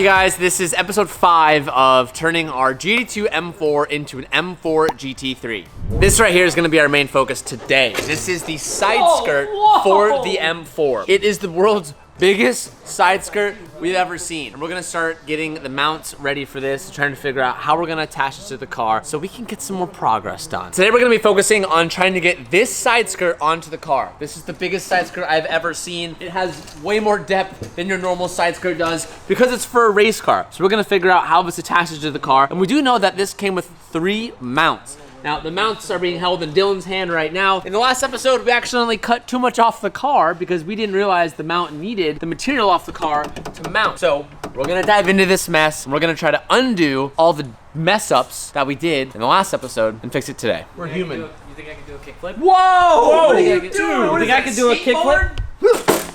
you guys. This is episode 5 of turning our GT3 M4 into an M4 GT3. This right here is gonna be our main focus today. This is the side skirt for the M4. It is the world's biggest side skirt we've ever seen. And we're gonna start getting the mounts ready for this, trying to figure out how we're gonna attach it to the car so we can get some more progress done. Today we're gonna be focusing on trying to get this side skirt onto the car. This is the biggest side skirt I've ever seen. It has way more depth than your normal side skirt does because it's for a race car. So we're gonna figure out how this attaches to the car. And we do know that this came with 3 mounts. Now, the mounts are being held in Dylan's hand right now. In the last episode, we accidentally cut too much off the car because we didn't realize the mount needed the material off the car to mount. So, we're gonna dive into this mess, and we're gonna try to undo all the mess ups that we did in the last episode and fix it today. We're human. You think I can do a kickflip? Whoa! What are you doing? You think I can do a kickflip?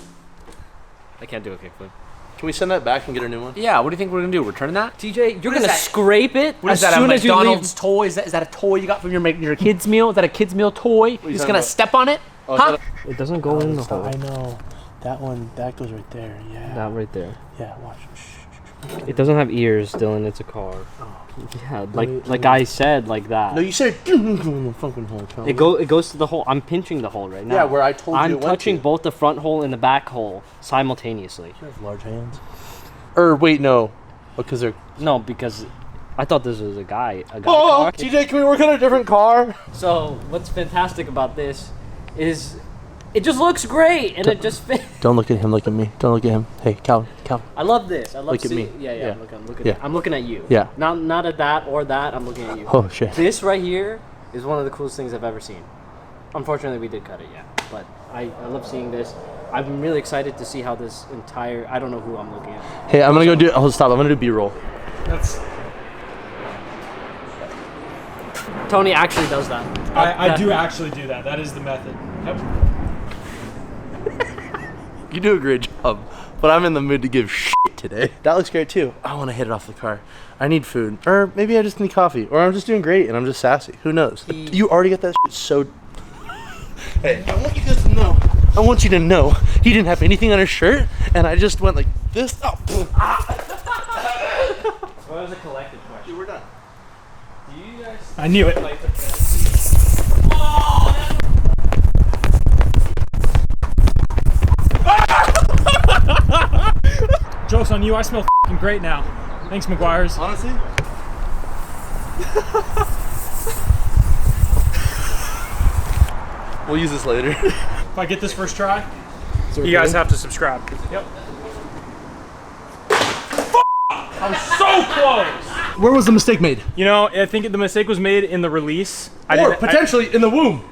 I can't do a kickflip. Can we send that back and get a new one? Yeah, what do you think we're gonna do? Return that? TJ, you're gonna scrape it What is that, a McDonald's toy? Is that a toy you got from your kid's meal? Is that a kid's meal toy? You're just gonna step on it? Oh, huh? It doesn't go in the hole. I know. That one, that goes right there. Yeah. That right there. Yeah, watch. It doesn't have ears, Dylan. It's a car. Oh. Yeah, like I said, like that. No, you said the fucking hole. It goes to the hole. I'm pinching the hole right now. Yeah, where I told you I'm it went touching to. both the front hole and the back hole simultaneously. You have large hands. Or wait, no, because they're. No, because I thought this was a guy. Oh, car. TJ, can we work on a different car? So what's fantastic about this is it just looks great and it just fits. Don't look at him. Look at me. Don't look at him. Hey, Calvin. I love this. I love Look at me. Yeah. Yeah. I'm looking at you. Yeah. Not at that or that. I'm looking at you. Oh shit. This right here is one of the coolest things I've ever seen. Unfortunately, we did cut it, yeah. But I love seeing this. I'm really excited to see how this entire. I don't know who I'm looking at. Hey, I'm gonna go do. Oh, stop. I'm gonna do B-roll. Tony actually does that. I do actually do that. That is the method. Yep. You do a great job, but I'm in the mood to give shit today. That looks great too. I want to hit it off the car. I need food, or maybe I just need coffee, or I'm just doing great and I'm just sassy. Who knows? You already got that shit so. Hey, I want you guys to know. I want you to know he didn't have anything on his shirt, and I just went like this. Oh, Well, that was a collective question. Dude, we're done. Do you guys? I knew it. Joke's on you. I smell f***ing great now. Thanks, Meguiars. Honestly. We'll use this later. If I get this first try, you guys have to subscribe. Yep. I'm so close. Where was the mistake made? You know, I think the mistake was made in the release. Or potentially in the womb.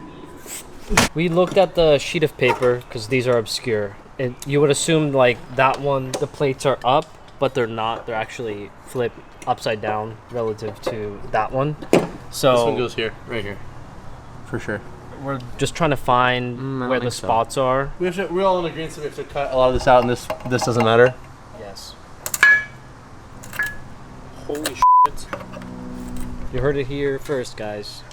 We looked at the sheet of paper because these are obscure. And you would assume like that one, the plates are up, but they're not. They're actually flipped upside down relative to that one. So This one goes here, right here, for sure. we're just trying to find where the spots are. We're all in agreement that we have to cut a lot of this out, and this doesn't matter. Yes. Holy shit. You heard it here first, guys.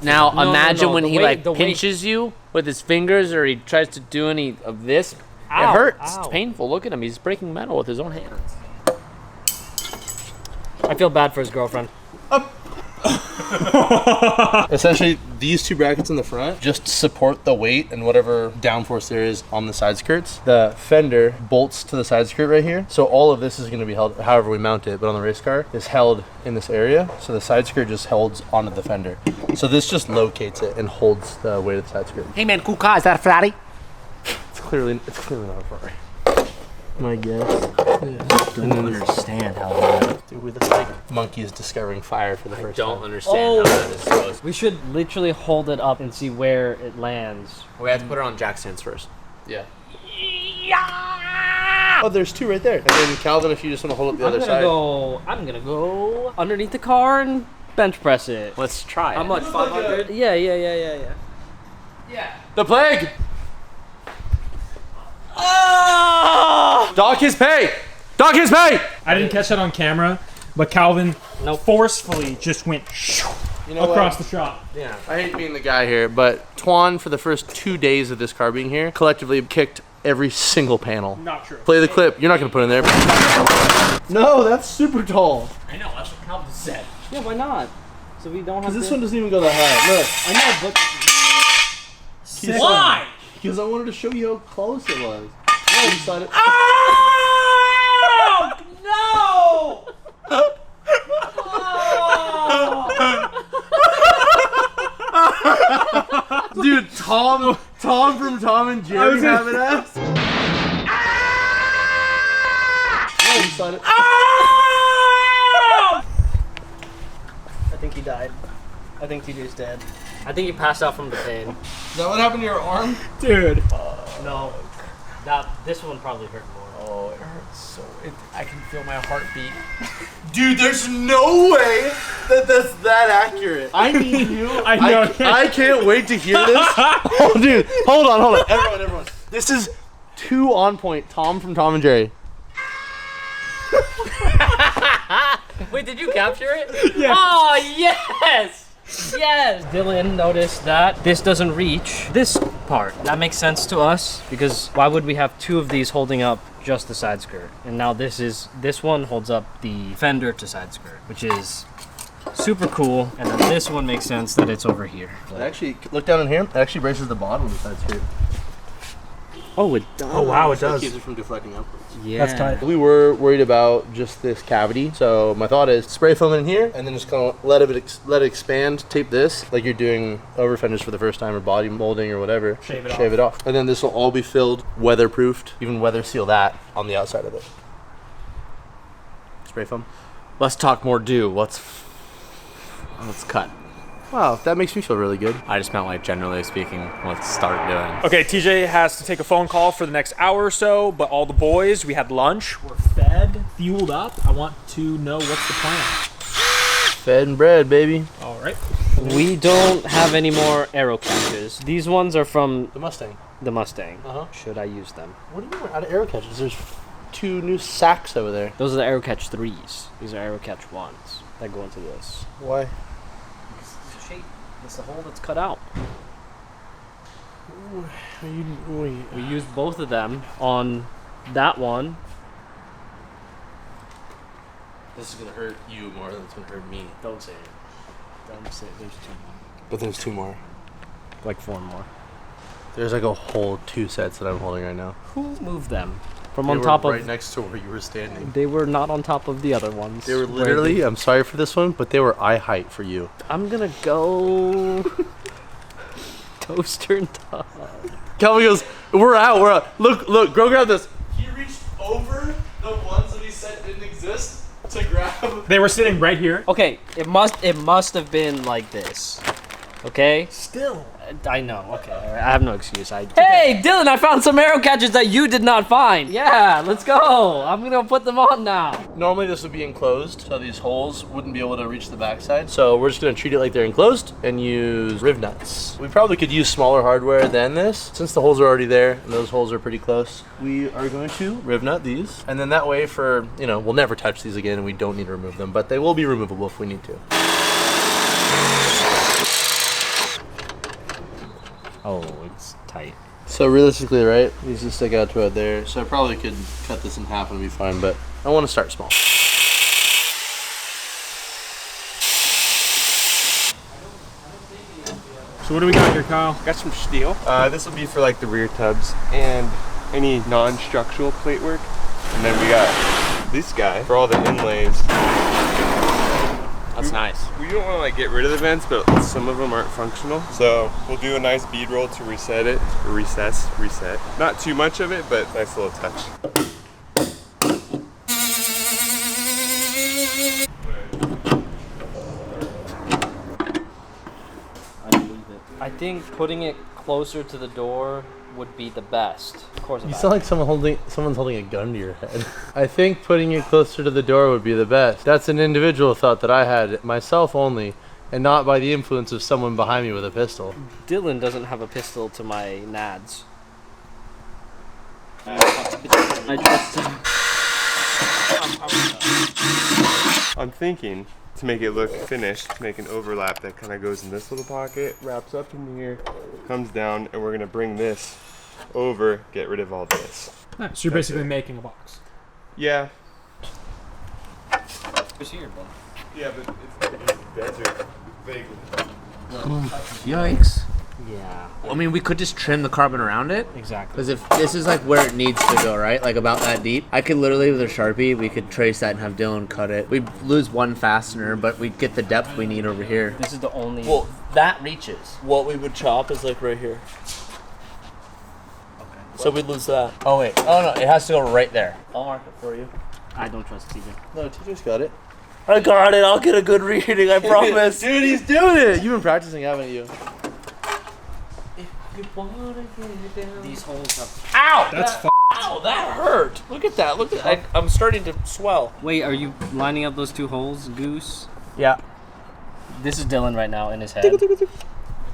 Now, No, imagine when the he weight- the weight- pinches you with his fingers or he tries to do any of this. Ow, it hurts. ow. It's painful. Look at him. He's breaking metal with his own hands. I feel bad for his girlfriend. Essentially, these 2 brackets in the front just support the weight and whatever downforce there is on the side skirts. The fender bolts to the side skirt right here. So all of this is going to be held, however we mount it, but on the race car, is held in this area. So the side skirt just holds onto the fender. So this just locates it and holds the weight of the side skirt. Hey man, cool car. Is that a Ferrari? It's clearly not a Ferrari. My guess. I don't understand how that. Dude, it's like monkeys discovering fire for the first time. understand how that is supposed. We should literally hold it up and see where it lands. We have to put it on jack stands first. Yeah. Oh, there's 2 right there. And then Calvin, if you just want to hold up the other side. I'm gonna go underneath the car and bench press it. Let's try it. How much? 500? Yeah. The plague! Oh! Dog his pay! Dog his pay! I didn't catch that on camera, but Calvin forcefully just went across the shop. I hate being the guy here, but Twan, for the first 2 days of this car being here, collectively kicked every single panel. Not true. Play the clip. You're not gonna put it in there. No, that's super tall. I know, that's what Calvin said. Yeah, why not? So we don't have Because this one doesn't even go that high. Look. I know, but Why? Because I wanted to show you how close it was. Oh, you saw it. Oh, no! Dude, Tom from Tom and Jerry have an ass. Oh, you saw it. I think he died. I think TJ's dead. I think he passed out from the pain. Is that what happened to your arm? Dude. No, this one probably hurt more. Oh, it hurts so. I can feel my heartbeat. Dude, there's no way that that's that accurate. I need you. I know. I can't wait to hear this. Oh, dude, hold on. Everyone. This is too on point. Tom from Tom and Jerry. Wait, did you capture it? Yeah. Oh, yes! Yes! Dylan noticed that this doesn't reach this part. That makes sense to us because why would we have two of these holding up just the side skirt? And now this one holds up the fender to side skirt, which is super cool. And then this one makes sense that it's over here. It actually, look down in here. It actually braces the bottom of the side skirt. Oh, it does. Oh, wow, it So does. keeps it from deflecting upwards. Yeah. That's tight. We were worried about just this cavity, so my thought is spray foam in here and then just kind of let it expand. Tape this like you're doing over fenders for the first time or body molding or whatever. Shave it off. And then this will all be filled, weatherproofed. Even weather seal that on the outside of it. Spray foam. Let's talk more let's cut. Wow, that makes me feel really good. I just meant like generally speaking, let's start doing. Okay, TJ has to take a phone call for the next hour or so, but all the boys, we had lunch, we're fed, fueled up. I want to know what's the plan. Fed and bread, baby. All right. We don't have any more arrow catches. These ones are from The Mustang. the Mustang. Uh-huh. Should I use them? What do you mean out of arrow catches? There's 2 new sacks over there. Those are the arrow catch 3s. These are arrow catch 1s that go into this. Why? Shape. It's the hole that's cut out. We used both of them on that one. This is gonna hurt you more than it's gonna hurt me. Don't say it. Don't say it. There's 2 more. But there's 2 more. Like 4 more. There's like a whole 2 sets that I'm holding right now. Who moved them? From They on were top right of... next to where you were standing. They were not on top of the other ones. They were Where literally, I'm sorry for this one, but they were eye height for you. I'm gonna go... Toaster and top. Calvin goes, we're out. Look, go grab this. He reached over the ones that he said didn't exist to grab. They were sitting right here. Okay, it must have been like this. Okay? Still. I know. Okay, I have no excuse. Hey, Dylan! I found some arrow catches that you did not find. Yeah, let's go. I'm gonna put them on now. Normally this would be enclosed, so these holes wouldn't be able to reach the backside. So we're just gonna treat it like they're enclosed and use riv nuts. We probably could use smaller hardware than this. Since the holes are already there and those holes are pretty close, we are going to riv nut these. And then that way we'll never touch these again and we don't need to remove them, but they will be removable if we need to. Oh, it's tight. So realistically, right, these just stick out to it there. So I probably could cut this in half and it'd be fine, but I want to start small. So what do we got here, Kyle? Got some steel. This will be for like the rear tubs and any non-structural plate work. And then we got this guy for all the inlays. That's nice. We don't want to like get rid of the vents, but some of them aren't functional. So we'll do a nice bead roll to reset it, or reset. Not too much of it, but nice little touch. I think putting it closer to the door would be the best. Of course. You sound like someone's holding a gun to your head. I think putting it closer to the door would be the best. That's an individual thought that I had myself only, and not by the influence of someone behind me with a pistol. Dylan doesn't have a pistol to my nads. I'm thinking to make it look finished, to make an overlap that kind of goes in this little pocket, wraps up in here, comes down, and we're gonna bring this over, get rid of all this. Nice. So you're basically making a box. Yeah. Just here, bro. Yeah, but it's desert. Vaguely. Yikes. Yeah. I mean, we could just trim the carbon around it. Exactly. Because if this is like where it needs to go, right? Like about that deep, I could literally with a Sharpie, we could trace that and have Dylan cut it. We'd lose one fastener, but we'd get the depth we need over here. This is the only. Well, that reaches. What we would chop is like right here. Okay. So we'd lose that. Oh wait. Oh no, it has to go right there. I'll mark it for you. I don't trust TJ. No, TJ's got it. I got it. I'll get a good reading. I promise. Dude, he's doing it. You've been practicing, haven't you? These holes have. Ow! That's Ow! That hurt. Look at that. Look at that. I'm starting to swell. Wait, are you lining up those two holes, Goose? Yeah. This is Dylan right now in his head.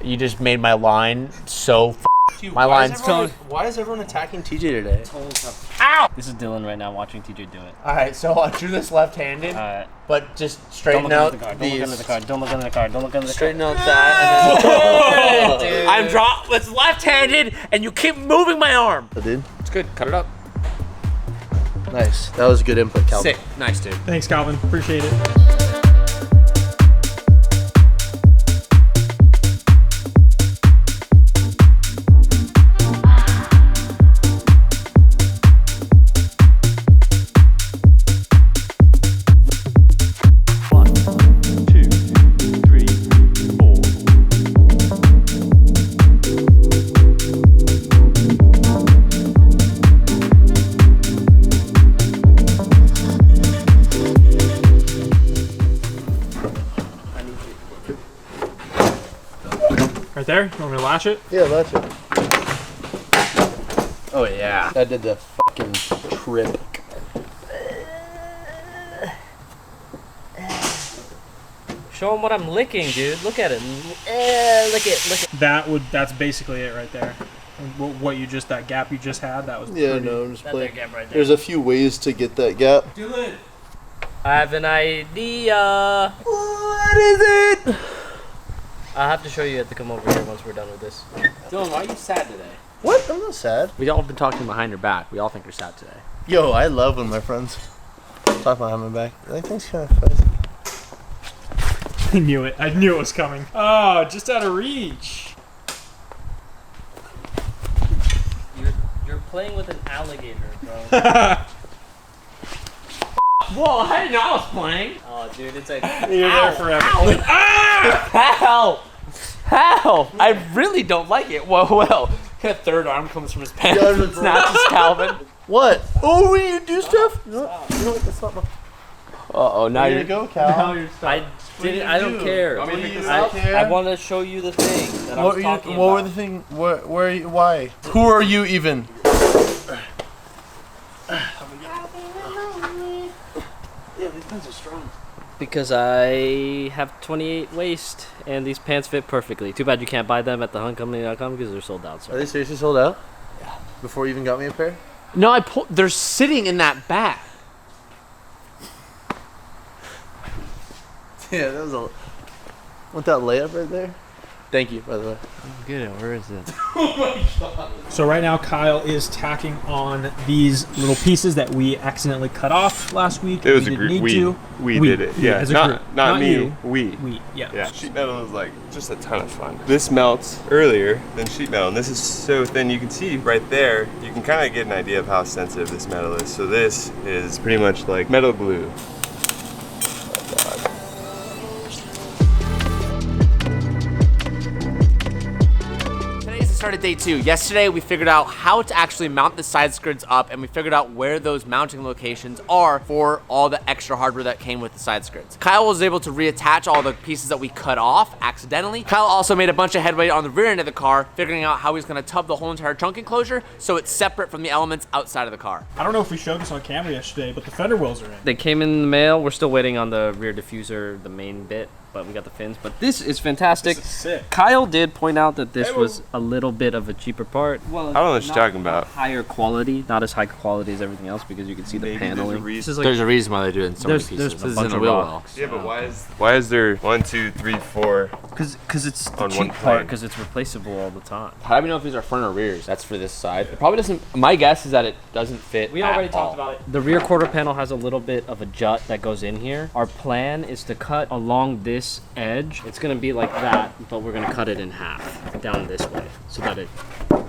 You just made my line so. Dude, My line's why is everyone attacking TJ today? These holes have. Ow! This is Dylan right now watching TJ do it. All right, so I'll do this left-handed, Alright. but just Don't straighten look out under the card. Don't these. look under the card. Don't look under the card. Don't look under the card. Straighten out that. And then I'm it's left-handed, and you keep moving my arm. I did. It's good. Cut it up. Nice. That was good input, Calvin. Sick. Nice, dude. Thanks, Calvin. Appreciate it. Right there? You want me to latch it? Yeah, that's it. Oh yeah. That did the fucking trick. Show him what I'm licking, dude. Look at it. Lick it. That's basically it right there. What you just, that gap you just had, that was Yeah, pretty. no, I'm just That playing. gap right there. There's a few ways to get that gap. Dylan! I have an idea. What is it? I'll have to show you. You have to come over here once we're done with this. Dylan, why are you sad today? What? I'm not sad. We all have been talking behind your back. We all think you're sad today. Yo, I love when my friends talk behind my back. I think it's kind of fuzzy. I knew it. I knew it was coming. Oh, just out of reach. You're playing with an alligator, bro. Whoa, I didn't know I was playing. Oh, dude, it's like. You're there forever. How? How? I really don't like it. Well, a third arm comes from his pants and snatches Calvin. What? Oh, we need to do stuff? You know what? That's not my... Uh-oh, now Here you're... you go, Cal. I didn't. I don't care. What do you do? I want to show you the thing that I was talking What were about. the thing? Where are you? Why? Who are you even? Yeah, these pants are strong. Because I have 28 waist and these pants fit perfectly. Too bad you can't buy them at thehuntcompany.com because they're sold out. Are Sorry. they seriously sold out? Yeah. Before you even got me a pair? No, they're sitting in that bag. Yeah, that was a... Want that layup right there? Thank you, by the way. Good, where is it? So right now Kyle is tacking on these little pieces that we accidentally cut off last week. It was we a didn't group. need to. We did it. Yeah, as a not group. not me. You. We. Yeah. Yeah, sheet metal is like just a ton of fun. This melts earlier than sheet metal, and this is so thin. You can see right there, you can kind of get an idea of how sensitive this metal is. So this is pretty much like metal glue. Started day 2. Yesterday we figured out how to actually mount the side skirts up, and we figured out where those mounting locations are for all the extra hardware that came with the side skirts. Kyle was able to reattach all the pieces that we cut off accidentally. Kyle also made a bunch of headway on the rear end of the car, figuring out how he's going to tub the whole entire trunk enclosure so it's separate from the elements outside of the car. I don't know if we showed this on camera yesterday, but the fender wheels are in. They came in the mail. We're still waiting on the rear diffuser, the main bit, but we got the fins. But this is fantastic. This is sick. Kyle did point out that this was a little bit of a cheaper part. Well, I don't know what you're talking about. Higher quality, not as high quality as everything else because you can see the Maybe there's a paneling. reason. This is like There's a reason why they do it in so many there's pieces. a This is bunch in the of wheel rocks. Yeah, but why is there 1, 2, 3, 4 Because it's the On one cheap part, plane. because it's replaceable all the time. How do we know if these are front or rears? That's for this side. It probably doesn't. My guess is that it doesn't fit. We already talked about it. The rear quarter panel has a little bit of a jut that goes in here. Our plan is to cut along this edge. It's gonna be like that, but we're gonna cut it in half down this way so that it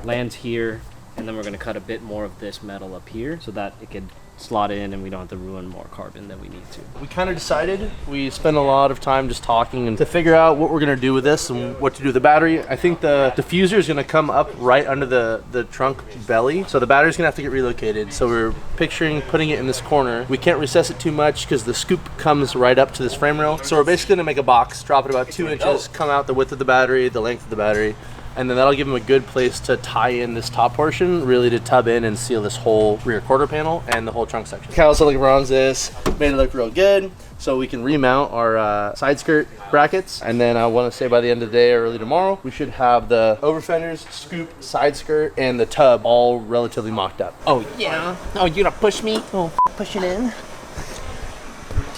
lands here, and then we're gonna cut a bit more of this metal up here so that it can slot in and we don't have to ruin more carbon than we need to. We kind of decided. We spent a lot of time just talking and to figure out what we're gonna do with this and what to do with the battery. I think the diffuser is gonna come up right under the trunk belly, so the battery's gonna have to get relocated. So we're picturing putting it in this corner. We can't recess it too much because the scoop comes right up to this frame rail. So we're basically gonna make a box, drop it about 2 inches, come out the width of the battery, the length of the battery, and then that'll give them a good place to tie in this top portion, really to tub in and seal this whole rear quarter panel and the whole trunk section. Cal also looked bronze this, made it look real good, so we can remount our side skirt brackets. And then I want to say by the end of the day or early tomorrow, we should have the over fenders, scoop, side skirt, and the tub all relatively mocked up. Oh yeah. Oh, you gonna push me? Oh, push it in.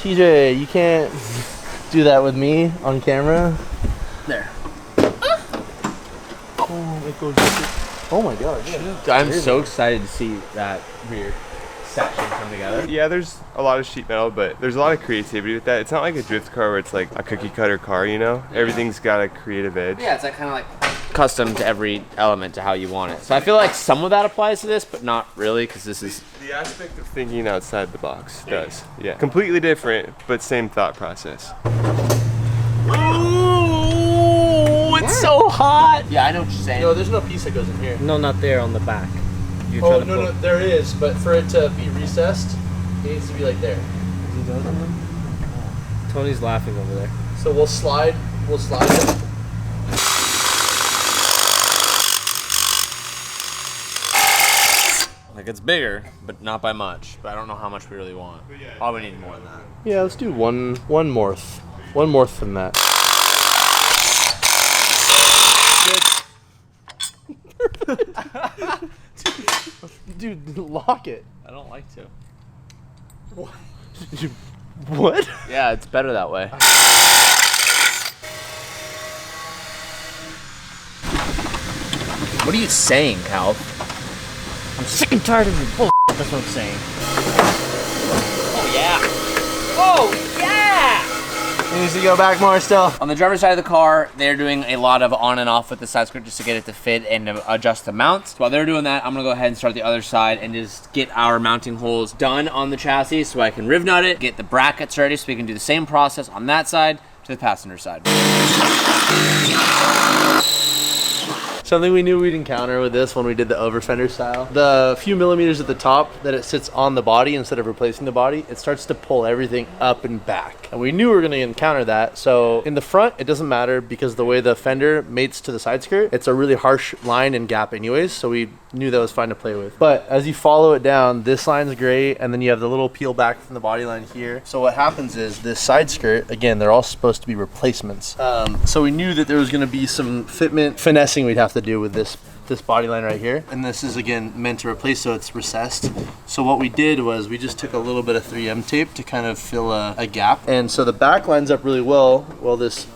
TJ, you can't do that with me on camera. There. Oh, it goes. Oh my god. Yeah. I'm so excited to see that rear section come together. Yeah, there's a lot of sheet metal, but there's a lot of creativity with that. It's not like a drift car where it's like a cookie cutter car, you know? Everything's got a creative edge. Yeah, it's like kind of like custom to every element to how you want it. So I feel like some of that applies to this, but not really, because this is. The aspect of thinking outside the box does. Yeah. Completely different, but same thought process. It's so hot. Yeah, I know what you're saying. No, there's no piece that goes in here. No, not there on the back. You're Oh, trying to no, pull- there is, but for it to be recessed, it needs to be like there. Tony's laughing over there. So we'll slide it. Like it's bigger, but not by much. But I don't know how much we really want. Probably need more than that. Yeah, let's do one morph. One morph than that. Dude, lock it. I don't like to. What? Yeah, it's better that way. What are you saying, Cal? I'm sick and tired of your bull. That's what I'm saying. Oh yeah. Oh yeah. It needs to go back more still. On the driver's side of the car, they're doing a lot of on and off with the side skirt just to get it to fit and to adjust the mount. So while they're doing that, I'm gonna go ahead and start the other side and just get our mounting holes done on the chassis so I can riv nut it, get the brackets ready so we can do the same process on that side to the passenger side. Something we knew we'd encounter with this when we did the over fender style. The few millimeters at the top that it sits on the body instead of replacing the body, it starts to pull everything up and back. And we knew we were gonna encounter that. So in the front, it doesn't matter because the way the fender mates to the side skirt, it's a really harsh line and gap anyways. So we knew that was fine to play with. But as you follow it down, this line's great. And then you have the little peel back from the body line here. So what happens is this side skirt, again, they're all supposed to be replacements. So we knew that there was gonna be some fitment finessing we'd have to do with this body line right here. And this is again meant to replace, so it's recessed. So what we did was we just took a little bit of 3M tape to kind of fill a gap. And so the back lines up really well. Well, this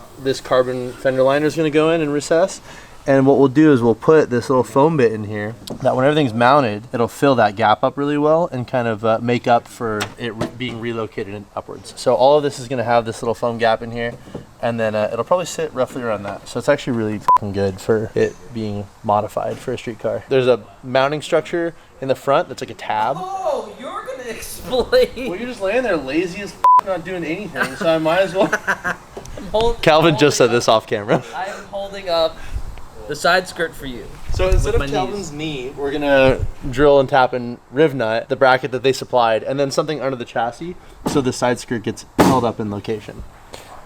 carbon fender liner is gonna go in and recess. And what we'll do is we'll put this little foam bit in here that when everything's mounted, it'll fill that gap up really well and kind of make up for it being relocated upwards. So all of this is gonna have this little foam gap in here, and then it'll probably sit roughly around that. So it's actually really fucking good for it being modified for a street car. There's a mounting structure in the front that's like a tab. Oh, you're gonna explain. Well, you're just laying there lazy as not doing anything, so I might as well. Calvin just said this off camera. I am holding up the side skirt for you. So instead my of Calvin's knee, we're gonna drill and tap and riv nut the bracket that they supplied, and then something under the chassis, so the side skirt gets held up in location.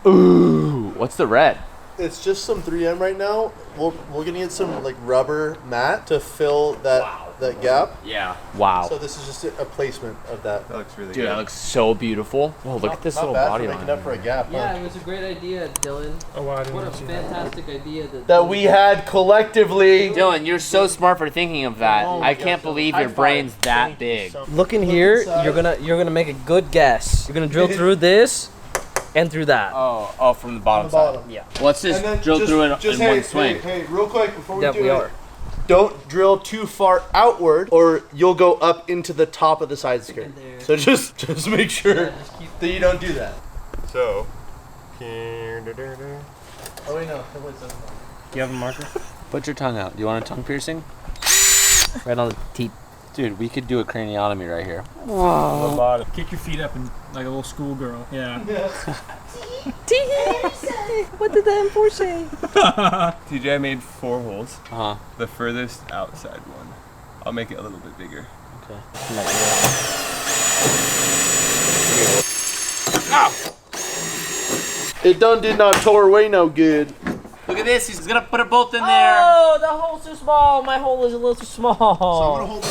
Ooh, what's the red? It's just some 3M right now. We're gonna get some like rubber mat to fill that gap. Yeah. Wow. So this is just a placement of that. That looks really Dude, good. that looks so beautiful. Oh, look at this Not little bad body for making line. up for a gap. Yeah, Huh? it was a great idea, Dylan. Oh, wow, I didn't What a see that. fantastic idea That we had collectively. Dylan, you're so smart for thinking of that. Oh, I can't believe your high brain's five. that Thank you big. so much. Look in here. You're gonna make a good guess. You're gonna drill through this. and through that. Oh, from the bottom side. Yeah. Let's just drill through it in one swing. Hey, real quick before we Yeah, do we it, are. don't drill too far outward or you'll go up into the top of the side skirt. So just make sure that you don't do that. So. Oh wait, no. Do you have a marker? Put your tongue out. Do you want a tongue piercing? Right on the teeth. Dude, we could do a craniotomy right here. Whoa. Kick your feet up and like a little schoolgirl. Yeah. What did the M4 say? TJ made 4 holes. Uh-huh. The furthest outside one. I'll make it a little bit bigger. Okay. It did not tore away no good. Look at this. He's gonna put it both in there. Oh, the hole's too small. My hole is a little too small. So I'm gonna hold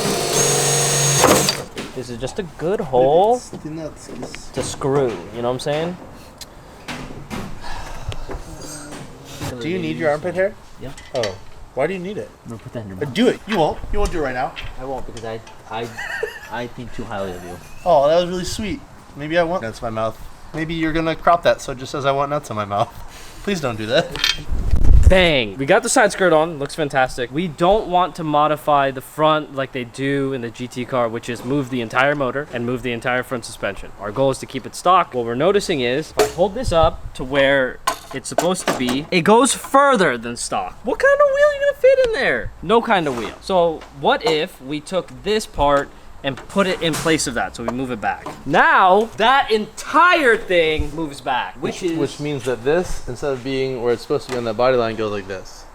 This is just a good hole the nuts. to screw. You know what I'm saying? Do you need your armpit hair? Yeah. Oh. Why do you need it? I'm gonna put that in your mouth. Do it. You won't. You won't do it right now. I won't because I think too highly of you. Oh, that was really sweet. Maybe I want nuts in my mouth. Maybe you're gonna crop that so it just says I want nuts in my mouth. Please don't do that. Bang! We got the side skirt on, looks fantastic. We don't want to modify the front like they do in the GT car, which is move the entire motor and move the entire front suspension. Our goal is to keep it stock. What we're noticing is, if I hold this up to where it's supposed to be, it goes further than stock. What kind of wheel are you gonna fit in there? No kind of wheel. So what if we took this part and put it in place of that, so we move it back. Now, that entire thing moves back, which means that this, instead of being where it's supposed to be on that body line, goes like this.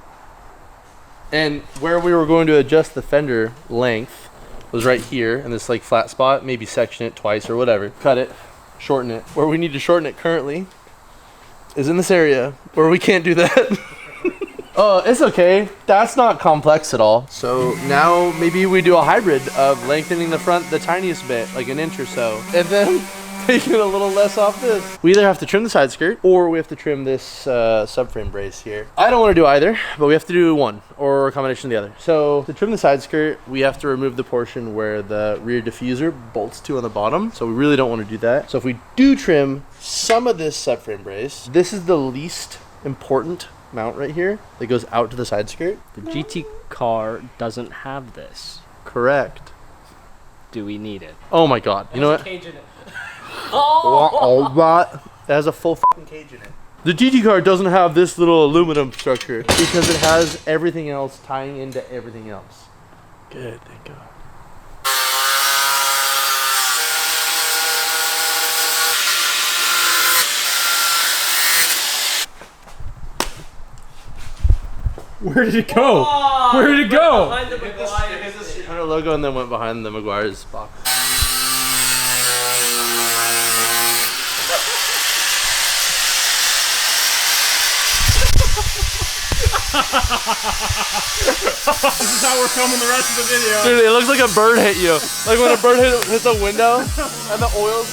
And where we were going to adjust the fender length was right here in this like flat spot, maybe section it twice or whatever. Cut it, shorten it. Where we need to shorten it currently is in this area where we can't do that. Oh, it's okay. That's not complex at all. So now maybe we do a hybrid of lengthening the front the tiniest bit, like an inch or so, and then taking a little less off this. We either have to trim the side skirt or we have to trim this subframe brace here. I don't want to do either, but we have to do one or a combination of the other. So to trim the side skirt, we have to remove the portion where the rear diffuser bolts to on the bottom. So we really don't want to do that. So if we do trim some of this subframe brace, this is the least important mount right here that goes out to the side skirt. the GT car doesn't have this. Correct. Do we need it? Oh my god. You know what? Cage in it. Oh, that has a full fucking cage in it. The GT car doesn't have this little aluminum structure because it has everything else tying into everything else. Good, thank God. Where did it go? Where did it go? Behind the Meguiars. Our logo and then went behind the Meguiars box. This is how we're filming the rest of the video. Dude, it looks like a bird hit you. Like when a bird hits a window and the oil's...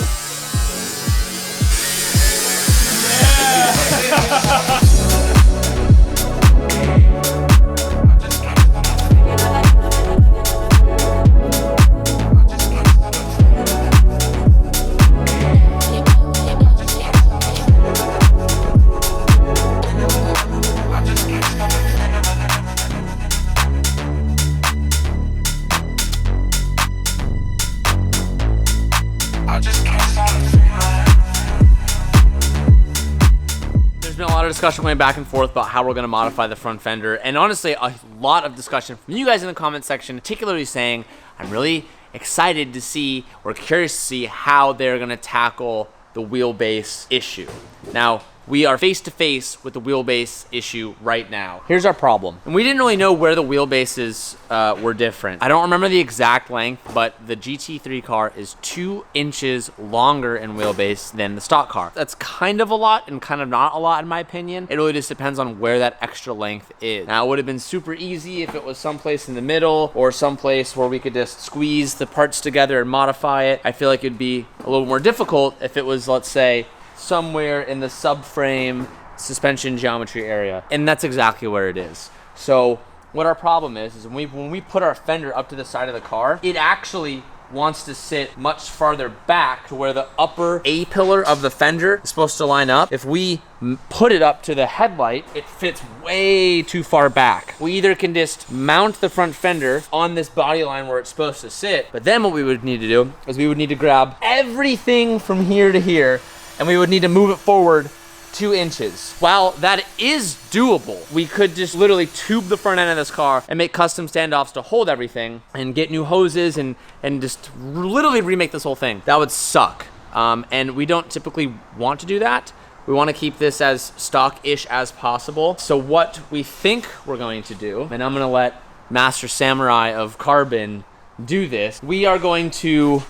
There's been a lot of discussion going back and forth about how we're going to modify the front fender, and honestly a lot of discussion from you guys in the comment section, particularly saying I'm really excited to see or curious to see how they're going to tackle the wheelbase issue. Now, we are face to face with the wheelbase issue right now. Here's our problem. And we didn't really know where the wheelbases were different. I don't remember the exact length, but the GT3 car is 2 inches longer in wheelbase than the stock car. That's kind of a lot and kind of not a lot in my opinion. It really just depends on where that extra length is. Now, it would have been super easy if it was someplace in the middle or someplace where we could just squeeze the parts together and modify it. I feel like it'd be a little more difficult if it was, let's say, somewhere in the subframe suspension geometry area, and that's exactly where it is. So what our problem is when we put our fender up to the side of the car, it actually wants to sit much farther back to where the upper A-pillar of the fender is supposed to line up. If we put it up to the headlight, it fits way too far back. We either can just mount the front fender on this body line where it's supposed to sit, but then what we would need to do is we would need to grab everything from here to here, and we would need to move it forward 2 inches. While that is doable, we could just literally tube the front end of this car and make custom standoffs to hold everything and get new hoses and just literally remake this whole thing. That would suck. And we don't typically want to do that. We want to keep this as stock-ish as possible. So what we think we're going to do, and I'm going to let Master Samurai of Carbon do this, we are going to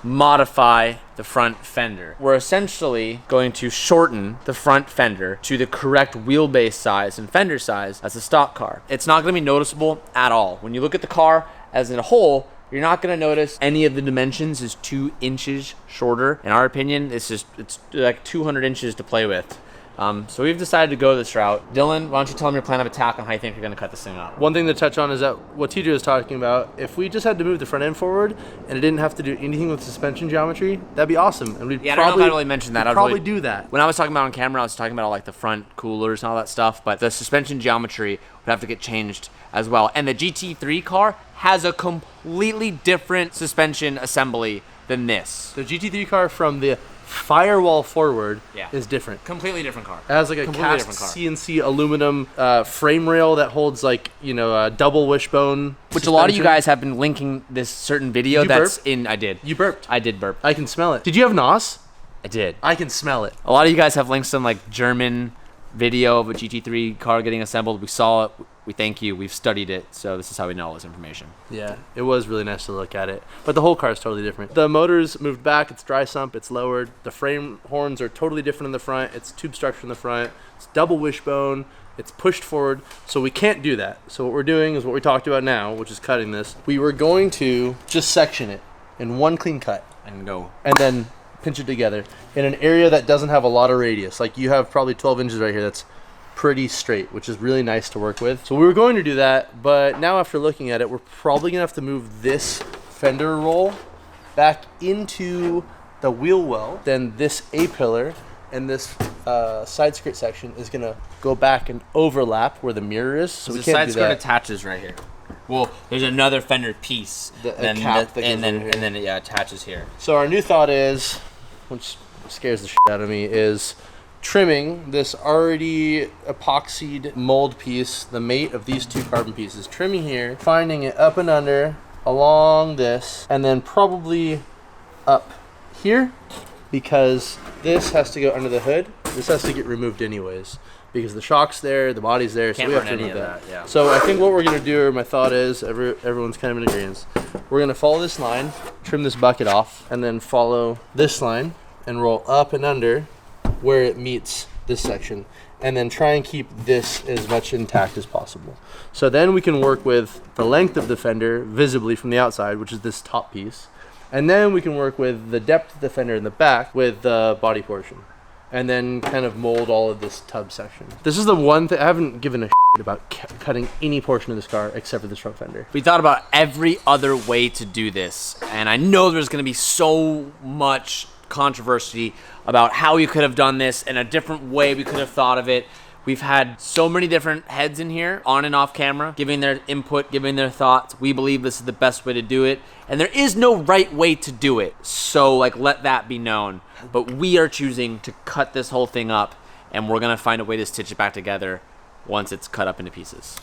modify the front fender. We're essentially going to shorten the front fender to the correct wheelbase size and fender size as a stock car. It's not going to be noticeable at all. When you look at the car as a whole, you're not going to notice any of the dimensions is 2 inches shorter. In our opinion, it's like 200 inches to play with. So we've decided to go this route. Dylan, why don't you tell them your plan of attack on how you think you're going to cut this thing up? One thing to touch on is that what TJ was talking about, if we just had to move the front end forward and it didn't have to do anything with suspension geometry, that'd be awesome. And we'd I don't know if I really mentioned that. I'd probably do that. When I was talking about on camera, I was talking about all like the front coolers and all that stuff, but the suspension geometry would have to get changed as well. And the GT3 car has a completely different suspension assembly than this. The GT3 car from the firewall forward is different. Completely different car. It has like a cast CNC aluminum frame rail that holds like, you know, a double wishbone. Which a lot of you guys have been linking this certain video that's in. I did. You burped. I did burp. I can smell it. Did you have NOS? I did. I can smell it. A lot of you guys have linked some like German video of a GT3 car getting assembled. We saw it. We thank you. We've studied it. So this is how we know all this information. Yeah, it was really nice to look at it. But the whole car is totally different. The motor's moved back. It's dry sump. It's lowered. The frame horns are totally different in the front. It's tube structure in the front. It's double wishbone. It's pushed forward. So we can't do that. So what we're doing is what we talked about now, which is cutting this. We were going to just section it in one clean cut. And go. And then pinch it together in an area that doesn't have a lot of radius. Like you have probably 12 inches right here. That's pretty straight, which is really nice to work with. So we were going to do that, but now after looking at it, we're probably gonna have to move this fender roll back into the wheel well. Then this A-pillar and this side skirt section is gonna go back and overlap where the mirror is. So we can't do that. The side skirt attaches right here. Well, there's another fender piece, and then it attaches here. So our new thought is, which scares the shit out of me, is trimming this already epoxied mold piece, the mate of these 2 carbon pieces. Trimming here, finding it up and under, along this, and then probably up here, because this has to go under the hood. This has to get removed anyways, because the shock's there, the body's there, so we have to remove that. Yeah. So I think what we're gonna do, or my thought is, everyone's kind of in agreement, we're gonna follow this line, trim this bucket off, and then follow this line, and roll up and under where it meets this section, and then try and keep this as much intact as possible. So then we can work with the length of the fender visibly from the outside, which is this top piece, and then we can work with the depth of the fender in the back with the body portion, and then kind of mold all of this tub section. This is the one thing I haven't given a shit about cutting any portion of this car except for this front fender. We thought about every other way to do this, and I know there's going to be so much controversy about how we could have done this in a different way we could have thought of it. We've had so many different heads in here, on and off camera, giving their input, giving their thoughts. We believe this is the best way to do it, and there is no right way to do it. So, like, let that be known. But we are choosing to cut this whole thing up, and we're gonna find a way to stitch it back together once it's cut up into pieces.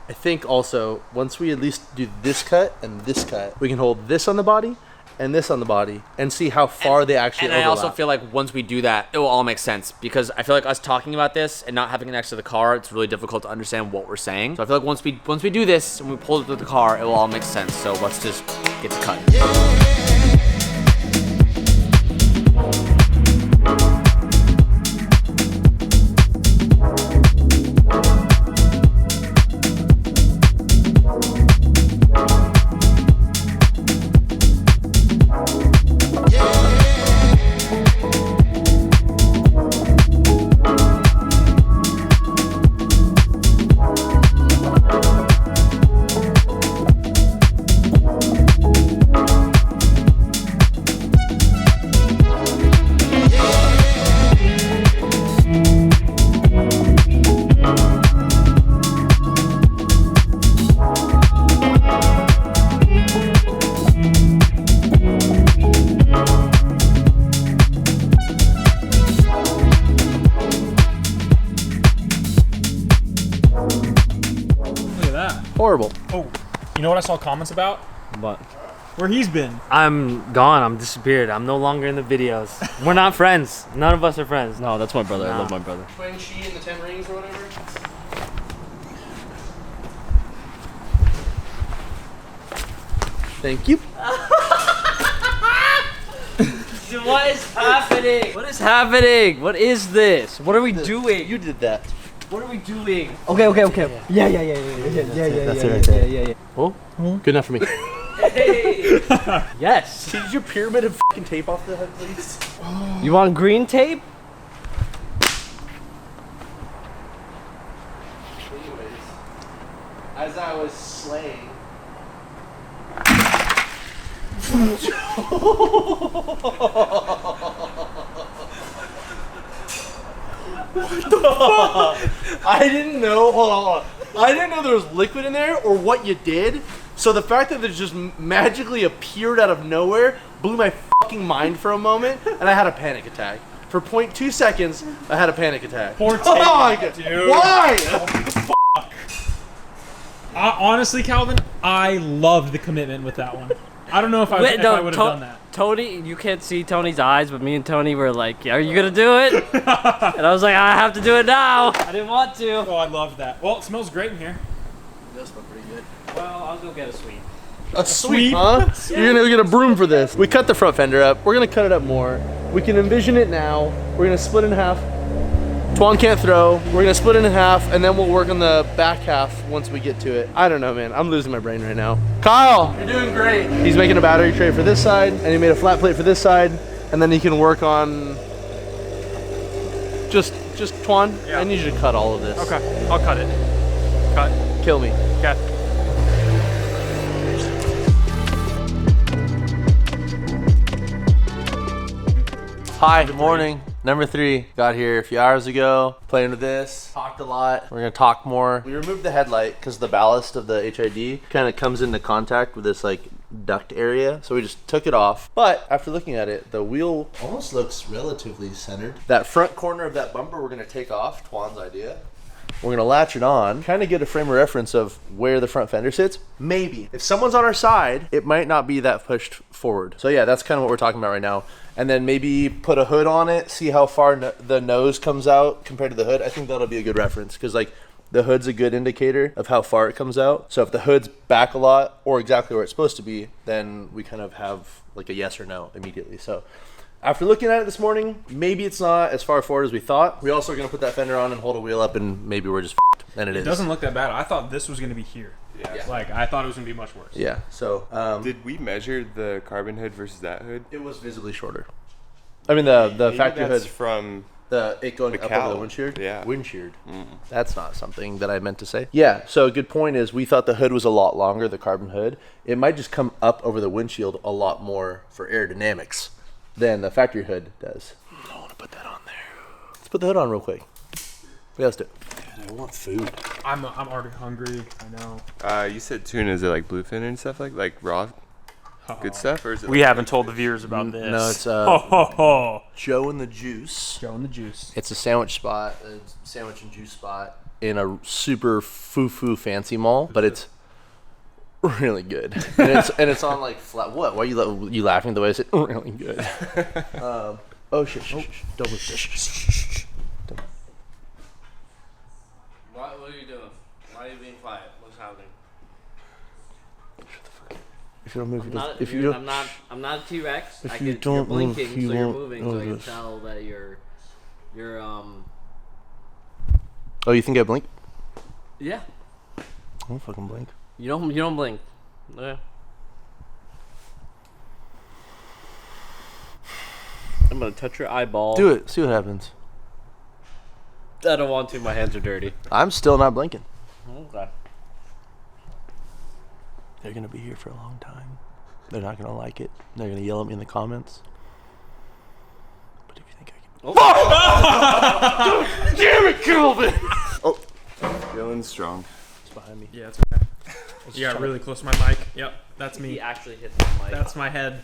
I think also, once we at least do this cut and this cut, we can hold this on the body and this on the body and see how far they actually overlap. And I also feel like once we do that, it will all make sense, because I feel like us talking about this and not having it next to the car, it's really difficult to understand what we're saying. So I feel like once we do this and we pull it to the car, it will all make sense. So let's just get to cutting. Horrible. Oh, you know what I saw comments about? But Where he's been. I'm gone. I'm disappeared. I'm no longer in the videos. We're not friends. None of us are friends. No, that's my brother. I Nah. love my brother. Twin Shi and the 10 rings or whatever. Thank you. What is happening? What is happening? What is this? What are we doing? You did that. What are we doing? Okay. Yeah. That's it right there. Oh, good enough for me. Hey. Yes. Did your pyramid of fucking tape off the head, please? You want green tape? Anyways, as I was slaying. I didn't know. Hold on. I didn't know there was liquid in there or what you did. So the fact that it just magically appeared out of nowhere blew my fucking mind for a moment, and I had a panic attack. For 0.2 seconds, I had a panic attack. Poor Oh my God. dude. Why? Honestly, Calvin, I loved the commitment with that one. I don't know if I would have done that. Tony, you can't see Tony's eyes, but me and Tony were like, "Are you gonna do it?" And I was like, "I have to do it now." I didn't want to. Oh, I loved that. Well, it smells great in here. It does smell pretty good. Well, I'll go get a sweet. A sweep, huh? You're gonna get a broom for this. We cut the front fender up. We're gonna cut it up more. We can envision it now. We're gonna split it in half. Twan can't throw. We're gonna split it in half, and then we'll work on the back half once we get to it. I don't know, man. I'm losing my brain right now. Kyle, you're doing great. He's making a battery tray for this side, and he made a flat plate for this side, and then he can work on just Twan. Yeah. I need you to cut all of this. Okay, I'll cut it. Cut. Kill me. Okay. Hi, good morning. Number 3, got here a few hours ago, playing with this, talked a lot. We're gonna talk more. We removed the headlight because the ballast of the HID kind of comes into contact with this like duct area. So we just took it off. But after looking at it, the wheel almost looks relatively centered. That front corner of that bumper we're gonna take off, Twan's idea. We're gonna latch it on, kind of get a frame of reference of where the front fender sits. Maybe. If someone's on our side, it might not be that pushed forward. So yeah, that's kind of what we're talking about right now. And then maybe put a hood on it, see how far the nose comes out compared to the hood. I think that'll be a good reference because like the hood's a good indicator of how far it comes out. So if the hood's back a lot or exactly where it's supposed to be, then we kind of have like a yes or no immediately. So after looking at it this morning, maybe it's not as far forward as we thought. We also are gonna put that fender on and hold a wheel up, and maybe we're just f***ed, and it is. It doesn't look that bad. I thought this was going to be here. Yeah. Like, I thought it was going to be much worse. Yeah. So Did we measure the carbon hood versus that hood? it was visibly shorter. I mean the Maybe factory that's hood, from it going the up cowl. over the windshield. Yeah. Windshield. That's not something that I meant to say. Yeah. So a good point is we thought the hood was a lot longer, the carbon hood. It might just come up over the windshield a lot more for aerodynamics than the factory hood does. I want to put that on there. Let's put the hood on real quick. We got to. I want food. I'm already hungry. I know. You said tuna. Is it like bluefin and stuff like raw good stuff, or is it? We like haven't told the viewers about this. No, it's Joe Joe and the Juice. and the juice. It's a sandwich spot, a sandwich and juice spot in a super foo-foo fancy mall, but it's really good. And it's on like flat. What? Why are you laughing the way I said really good? Oh shit! Don't move. Shh. What are you doing? Why are you being quiet? What's happening? If you don't move, If you don't, I'm not a T-Rex. If I you can, don't you're move, blinking, you so you're won't moving, so I can notice. tell that you're Oh, you think I blink? yeah. I don't fucking blink. You don't blink. Yeah. I'm gonna touch your eyeball. Do it. See what happens. I don't want to. My hands are dirty. I'm still not blinking. Okay. They're gonna be here for a long time. They're not gonna like it. They're gonna yell at me in the comments. But if you think I can, damn it, Kelvin! Oh, Feeling strong. it's behind me. Yeah, it's okay. You got really close to my mic. Yep, that's He me. actually hit the mic. That's my head.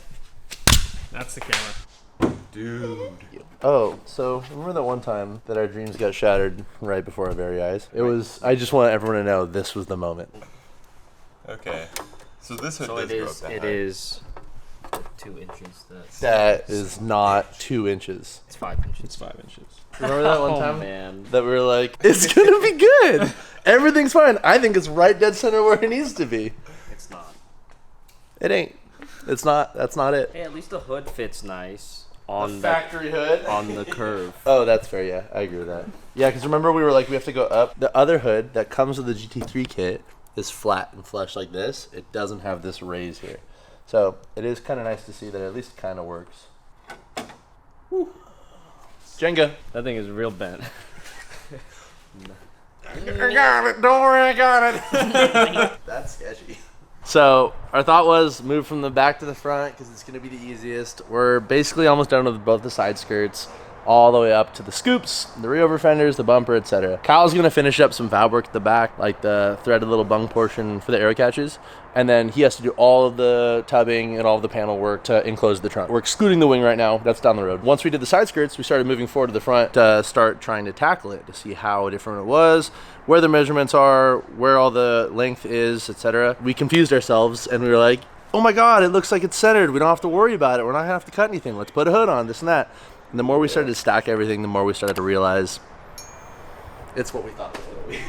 That's the camera. Dude. Oh, so remember that one time that our dreams got shattered right before our very eyes? It was. I just want everyone to know this was the moment. Okay. So this hood So does it go up is. that It high. is 2 inches. That is not 2 inches. It's 5 inches. It's 5 inches. Remember that one Oh time man. that we were like, it's gonna be good. Everything's fine. I think it's right dead center where it needs to be. It's not. It ain't. It's not. That's not it. Hey, at least the hood fits nice on Factory hood. on the curve. Oh, that's fair. Yeah, I agree with that. Yeah, because remember we were like, we have to go up. The other hood that comes with the GT3 kit is flat and flush like this. It doesn't have this raise here. So it is kind of nice to see that it at least kind of works. Woo. Jenga. That thing is real bent. I got it. Don't worry, I got it. That's sketchy. So our thought was move from the back to the front because it's going to be the easiest. We're basically almost done with both the side skirts, all the way up to the scoops, the rear over fenders, the bumper, etc. Kyle's going to finish up some fab work at the back, like the threaded little bung portion for the aero catches. And then he has to do all of the tubbing and all of the panel work to enclose the trunk. We're excluding the wing right now. That's down the road. Once we did the side skirts, we started moving forward to the front to start trying to tackle it, to see how different it was, where the measurements are, where all the length is, etc. We confused ourselves and we were like, oh my God, it looks like it's centered. We don't have to worry about it. We're not gonna have to cut anything. Let's put a hood on, this and that. And the more we started to stack everything, the more we started to realize it's what we thought it was gonna be.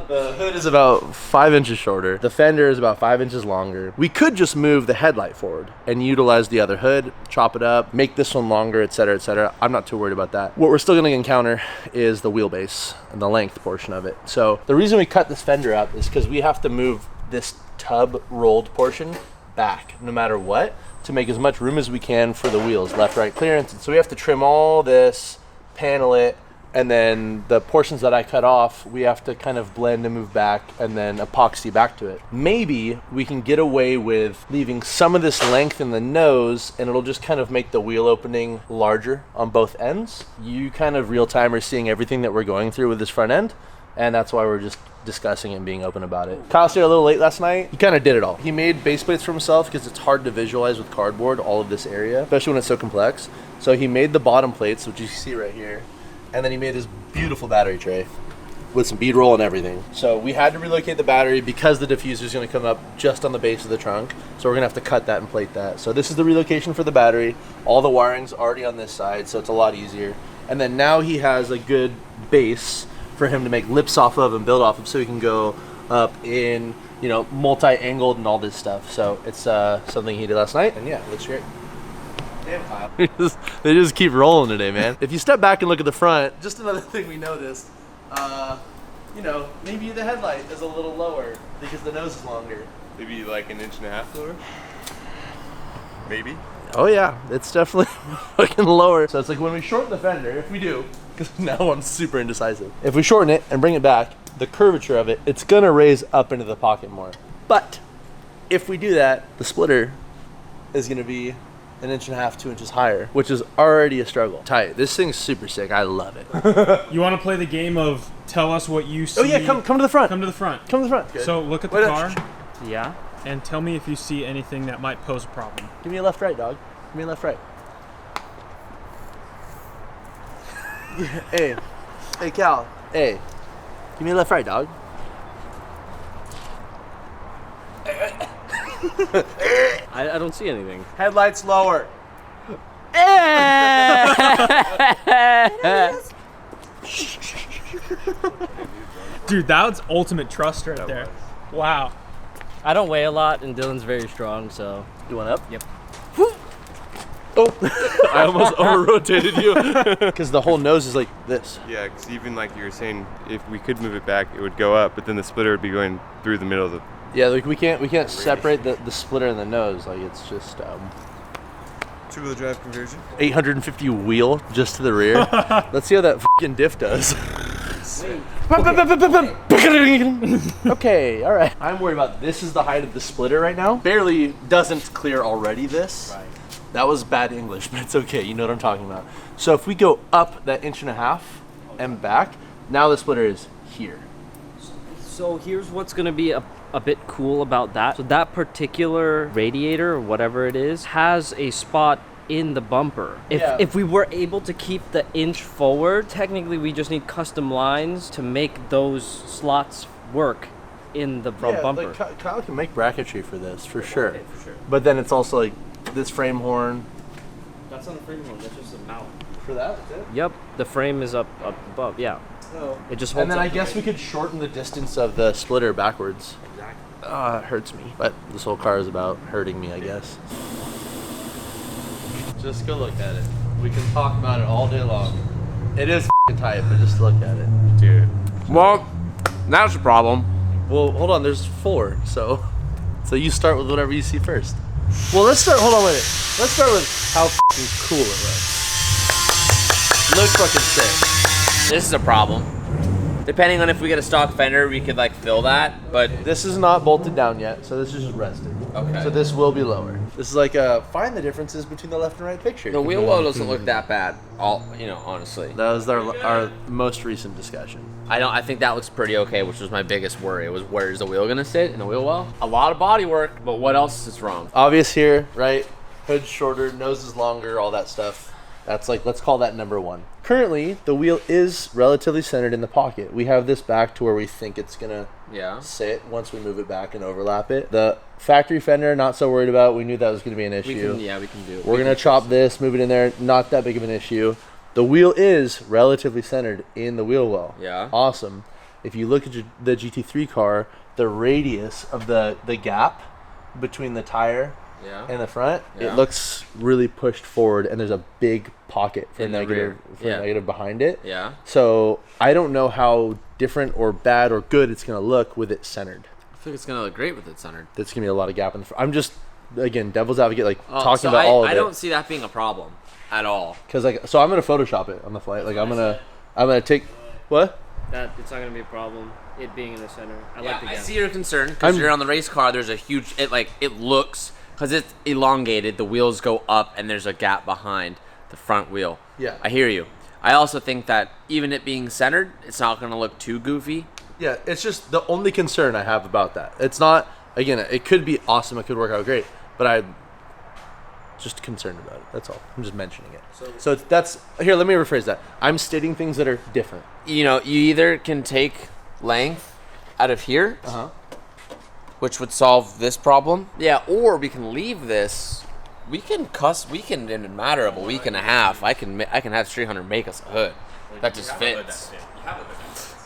The hood is about 5 inches shorter. The fender is about 5 inches longer. We could just move the headlight forward and utilize the other hood, chop it up, make this one longer, etc., etc. I'm not too worried about that. What we're still gonna encounter is the wheelbase and the length portion of it. So the reason we cut this fender up is because we have to move this tub rolled portion back no matter what to make as much room as we can for the wheels, left, right clearance. And so we have to trim all this, panel it, and then the portions that I cut off, we have to kind of blend and move back and then epoxy back to it. Maybe we can get away with leaving some of this length in the nose and it'll just kind of make the wheel opening larger on both ends. You kind of real time are seeing everything that we're going through with this front end, and that's why we're just discussing it and being open about it. Kyle stayed a little late last night. He kind of did it all. He made base plates for himself because it's hard to visualize with cardboard, all of this area, especially when it's so complex. So he made the bottom plates, which you see right here, and then he made this beautiful battery tray with some bead roll and everything. So we had to relocate the battery because the diffuser is going to come up just on the base of the trunk. So we're going to have to cut that and plate that. So this is the relocation for the battery. All the wiring's already on this side, so it's a lot easier. And then now he has a good base for him to make lips off of and build off of, so he can go up in, you know, multi-angled and all this stuff. So it's something he did last night, and yeah, looks great. Damn, Kyle. They just keep rolling today, man. If you step back and look at the front, just another thing we noticed, you know, maybe the headlight is a little lower because the nose is longer. Maybe like 1.5 inches lower? Maybe? Oh yeah, it's definitely fucking lower. So it's like when we shorten the fender, if we do, because now I'm super indecisive. If we shorten it and bring it back, the curvature of it, it's gonna raise up into the pocket more. But if we do that, the splitter is gonna be 1.5 inches, 2 inches higher, which is already a struggle. Tight. This thing's super sick. I love it. You want to play the game of tell us what you see? Oh yeah, come to the front. Come to the front. Come to the front. Good. So look at the Wait, car Yeah. and tell me if you see anything that might pose a problem. Give me a left right, dog. Give me a left right. Hey. Hey, Cal. Hey. Give me a left right, dog. I don't see anything. Headlights lower. Dude, that's ultimate trust right there. Wow. I don't weigh a lot, and Dylan's very strong, so. You want up? Yep. Oh, I almost over-rotated you. Because the whole nose is like this. Yeah, because even like you were saying, if we could move it back, it would go up, but then the splitter would be going through the middle of the... Yeah, like we can't separate the splitter and the nose. Like it's just Two-wheel drive conversion? 850 wheel just to the rear. Let's see how that fucking diff does. Okay, all right. I'm worried about this is the height of the splitter right now. Barely doesn't clear already this. Right. That was bad English, but it's okay. You know what I'm talking about. So if we go up that 1.5 inches and back, now the splitter is here. So here's what's gonna be a bit cool about that. So that particular radiator, or whatever it is, has a spot in the bumper. If we were able to keep the inch forward, technically we just need custom lines to make those slots work in the front bumper. Like, Kyle can make bracketry for this, for sure. But then it's also like this frame horn. That's not a frame horn, that's just a mount. For that, that's it? Yep, the frame is up above, yeah. Oh. It just holds And then up I guess we could shorten the distance of the splitter backwards. Exactly. It hurts me. But this whole car is about hurting me, I guess. Just go look at it. We can talk about it all day long. It is f***ing tight, but just look at it. Dude. Well, that's a problem. Well, hold on. There's 4, so you start with whatever you see first. Well, let's start. Hold on, wait. Let's start with how f***ing cool it looks. Looks fucking sick. This is a problem. Depending on if we get a stock fender, we could like fill that, but This is not bolted down yet, so this is just rested. Okay. So this will be lower. This is like find the differences between the left and right picture. the wheel well doesn't look that bad. Honestly. That was our most recent discussion. I think that looks pretty okay, which was my biggest worry. Was where's the wheel gonna sit in the wheel well? A lot of body work, but what else is wrong? Obvious here, right? Hood's shorter, nose is longer, all that stuff. That's like, let's call that number 1. Currently, the wheel is relatively centered in the pocket. We have this back to where we think it's gonna sit once we move it back and overlap it. The factory fender, not so worried about. We knew that was gonna be an issue. We can do it. We're gonna chop this, move it in there, not that big of an issue. The wheel is relatively centered in the wheel well. Yeah. Awesome. If you look at the GT3 car, the radius of the gap between the tire and the front, it looks really pushed forward, and there's a big pocket for negative behind it. Yeah. So I don't know how different or bad or good it's gonna look with it centered. I think it's gonna look great with it centered. There's gonna be a lot of gap in the front. I'm just, again, devil's advocate, talking about all of it. I don't see that being a problem at all. Cause so I'm gonna Photoshop it on the flight. Like I'm gonna take what? That it's not gonna be a problem. It being in the center. I see your concern because you're on the race car. There's a huge. It looks because it's elongated. The wheels go up and there's a gap behind the front wheel. Yeah. I hear you. I also think that even it being centered, it's not gonna look too goofy. Yeah, it's just the only concern I have about that. It's not, again, it could be awesome. It could work out great, but I'm just concerned about it. That's all. I'm just mentioning it. So that's here. Let me rephrase that. I'm stating things that are different. You either can take length out of here, which would solve this problem. Yeah, or we can leave this. We can in a matter of a week and a half. I can have Street Hunter make us a hood that just fits.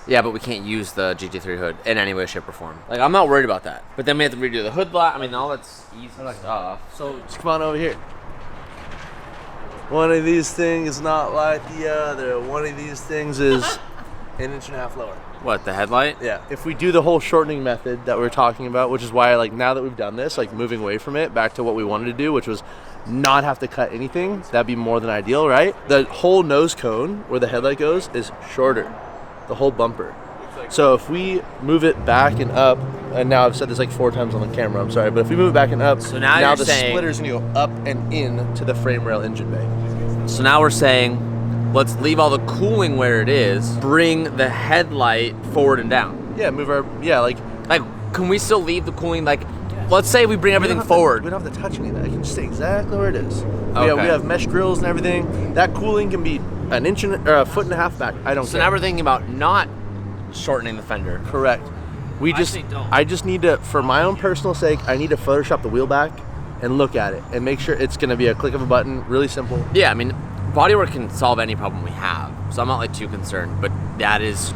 Yeah, but we can't use the GT3 hood in any way, shape, or form. Like, I'm not worried about that. But then we have to redo the hood block. I mean, all that's easy stuff. So just come on over here. One of these things is not like the other. One of these things is 1.5 inches lower. What, the headlight? Yeah. If we do the whole shortening method that we're talking about, which is why, like, now that we've done this, like, moving away from it back to what we wanted to do, which was not have to cut anything, that'd be more than ideal, right? The whole nose cone where the headlight goes is shorter. The whole bumper. So if we move it back and up, and now I've said this like 4 times on the camera, I'm sorry, but if we move it back and up, so now the splitter's gonna go up and in to the frame rail engine bay. So now we're saying, let's leave all the cooling where it is, bring the headlight forward and down. Yeah, like can we still leave the cooling, let's say we bring everything forward. We don't have to touch any of that. It can stay exactly where it is. Okay. We have mesh grills and everything. That cooling can be 1.5 inches or 1.5 feet back. I don't care. So now we're thinking about not shortening the fender. Correct. I just need to, for my own personal sake, I need to Photoshop the wheel back and look at it and make sure it's going to be a click of a button, really simple. Yeah, I mean, Bodywork can solve any problem we have, so I'm not too concerned. But that is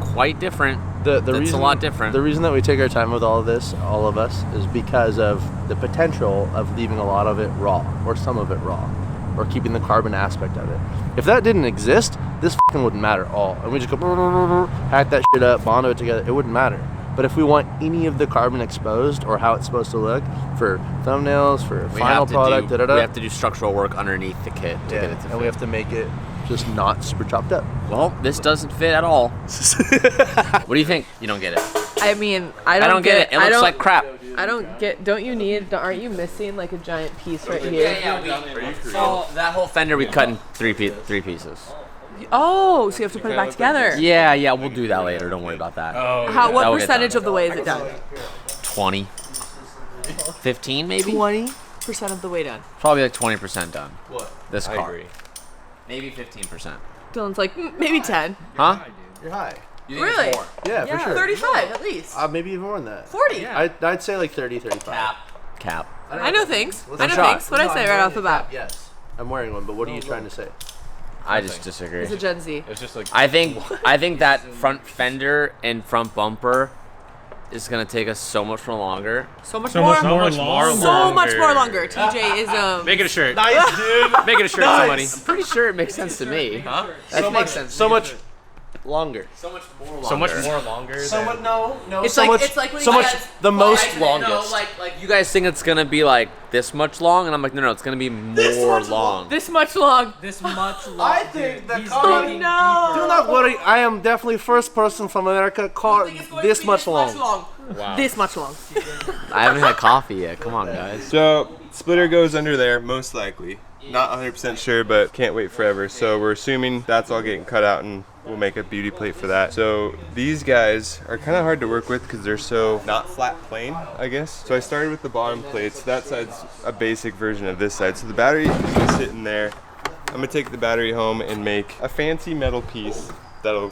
quite different. It's a lot different. The reason that we take our time with all of this, all of us, is because of the potential of leaving a lot of it raw, or some of it raw, or keeping the carbon aspect of it. If that didn't exist, this wouldn't matter at all. And we just go hack that shit up, bond it together. It wouldn't matter. But if we want any of the carbon exposed or how it's supposed to look for thumbnails, for final product, we have to do structural work underneath the kit to get it to fit. And we have to make it just not super chopped up. Well, this doesn't fit at all. What do you think? You don't get it. I mean, I don't get it. It looks like crap. Don't you need, aren't you missing like a giant piece right here? So that whole fender we cut in three pieces. Oh, so you have to put it back together. Yeah, we'll do that later. Don't worry about that. What percentage of the way is it done? 20. 15 maybe? 20% of the way done. Probably like 20% done. What? This car. Maybe 15%. Dylan's like, maybe 10. Huh? You're high. You think Really? it's more? Yeah, for sure. 35 at least. Maybe even more than that. 40. I'd say like 30, 35. Cap. I know things. I know shot. things. What'd I say right off the bat? Yes. I'm wearing one, but what are you trying to say? I just disagree. It's a Gen Z. It's just like I think that front fender and front bumper is gonna take us so much more longer. So much So more. much more So longer. much more longer. TJ is Make it a shirt. Nice, dude. Make it a shirt, Nice. somebody. I'm pretty sure it makes sense to me. Huh? That makes sense. So much longer. So much more longer. So much more longer. Somewhat no. It's so like much, it's like when so you much guys the most fly- longest. No, like you guys think it's gonna be like this much long, and I'm like, no, it's gonna be more long. this much long. This much longer. I think the Oh car. no. Do not worry. I am definitely first person from America. Car this much long. Wow. This much long. I haven't had coffee yet. Come on, guys. So splitter goes under there, most likely. Not 100% sure, but can't wait forever. So we're assuming that's all getting cut out, and we'll make a beauty plate for that. So these guys are kind of hard to work with because they're so not flat plane, I guess. So I started with the bottom plates. That side's a basic version of this side. So the battery is gonna sit in there. I'm gonna take the battery home and make a fancy metal piece that'll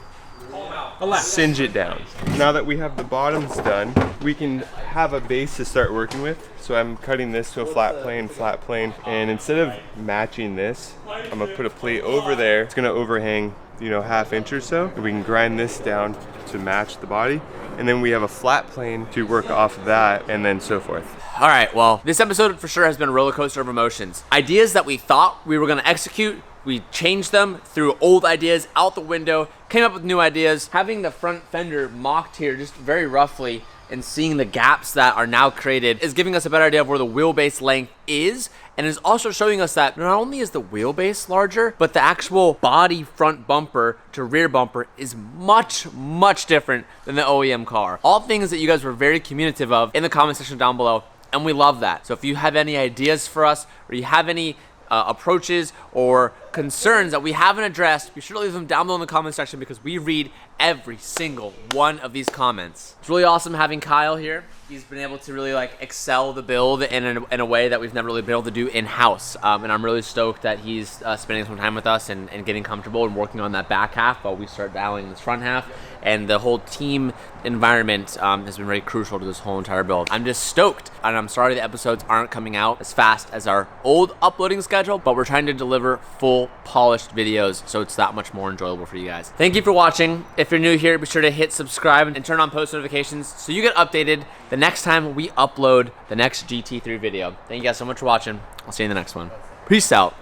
singe it down. Now that we have the bottoms done, we can have a base to start working with. So I'm cutting this to a flat plane, and instead of matching this, I'm gonna put a plate over there. It's gonna overhang, you know, ½ inch or so. And we can grind this down to match the body, and then we have a flat plane to work off of that, and then so forth. All right, well, this episode for sure has been a roller coaster of emotions. Ideas that we thought we were gonna execute, we changed them, threw old ideas out the window, came up with new ideas. Having the front fender mocked here just very roughly and seeing the gaps that are now created is giving us a better idea of where the wheelbase length is, and is also showing us that not only is the wheelbase larger, but the actual body front bumper to rear bumper is much, much different than the OEM car. All things that you guys were very communicative of in the comment section down below, and we love that. So if you have any ideas for us, or you have any approaches or concerns that we haven't addressed, be sure to leave them down below in the comment section, because we read every single one of these comments. It's really awesome having Kyle here. He's been able to really like excel the build in a way that we've never really been able to do in-house. And I'm really stoked that he's spending some time with us and getting comfortable and working on that back half while we start dialing this front half. And the whole team environment has been very crucial to this whole entire build. I'm just stoked, and I'm sorry the episodes aren't coming out as fast as our old uploading schedule, but we're trying to deliver full polished videos so it's that much more enjoyable for you guys. Thank you for watching. If you're new here, be sure to hit subscribe and turn on post notifications so you get updated the next time we upload the next GT3 video. Thank you guys so much for watching. I'll see you in the next one. Peace out,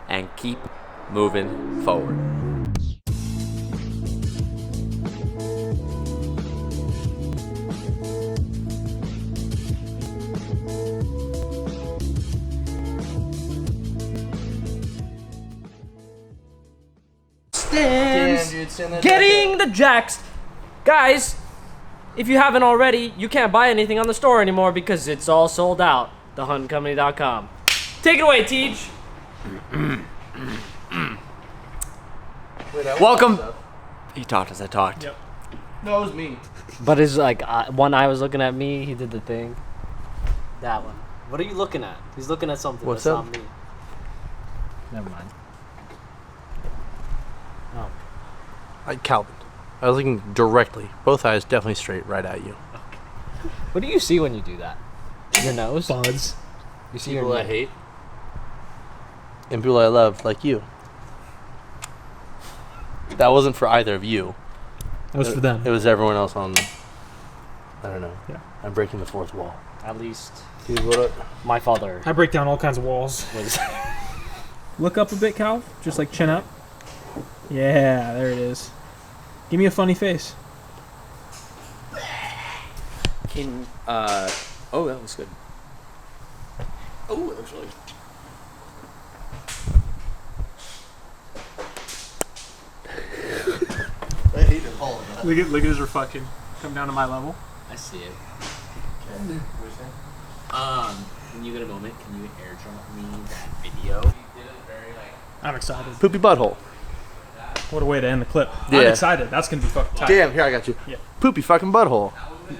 and keep moving forward. Getting the jacks. Guys, if you haven't already, you can't buy anything on the store anymore because it's all sold out. TheHuntCompany.com. Take it away, Tej. Welcome. He talked as I talked. Yep. No, it was me. But his like one eye was looking at me. He did the thing. That one. What are you looking at? He's looking at something. What's that's up? not me. Never mind. Calvin, I was looking directly, both eyes definitely straight right at you. What do you see when you do that? Your nose? Buds. You see People your I nose? hate and people I love, like you. That wasn't for either of you. That was for them. It was everyone else on. I don't know. Yeah. I'm breaking the fourth wall. At least Dude, what? my father I break down all kinds of walls. was. Look up a bit, Cal. Just like chin up. Yeah, there it is. Give me a funny face. Can oh, that was good. Oh, that was really good. I hate it all. Look at his reflection. Come down to my level. I see it. When you get a moment, can you airdrop me that video? I'm excited. Poopy butthole. What a way to end the clip. Yeah. I'm excited. That's gonna be fucking tight. Damn, here I got you. Yeah. Poopy fucking butthole.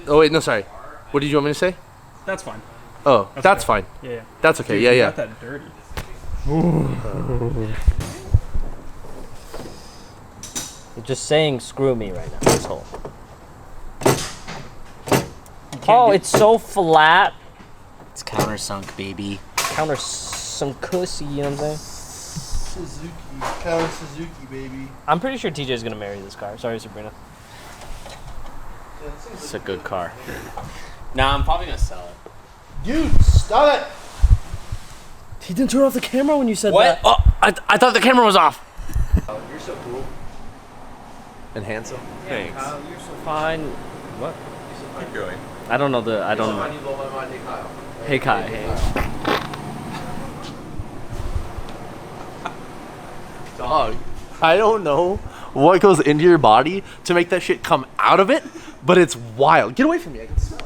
Oh wait, no, sorry. What did you want me to say? That's fine. Oh, that's okay. fine. Yeah. That's okay. Dude, Yeah, you yeah. Got that dirty. Just saying screw me right now. this hole. Oh, it's so flat. It's countersunk, baby. Countersunkussy, you know what I'm saying? Suzuki, Kawasaki Suzuki, baby. I'm pretty sure TJ's gonna marry this car. Sorry, Sabrina. It's a good car. Nah, I'm probably gonna sell it. Dude, stop it! He didn't turn off the camera when you said What? that. Oh, I thought the camera was off. You're so cool. And handsome. Thanks. You're so fine. What? Keep going. I don't know the. I don't know. Hey Kai. Hey. Dog, I don't know what goes into your body to make that shit come out of it, but it's wild. Get away from me. I can smell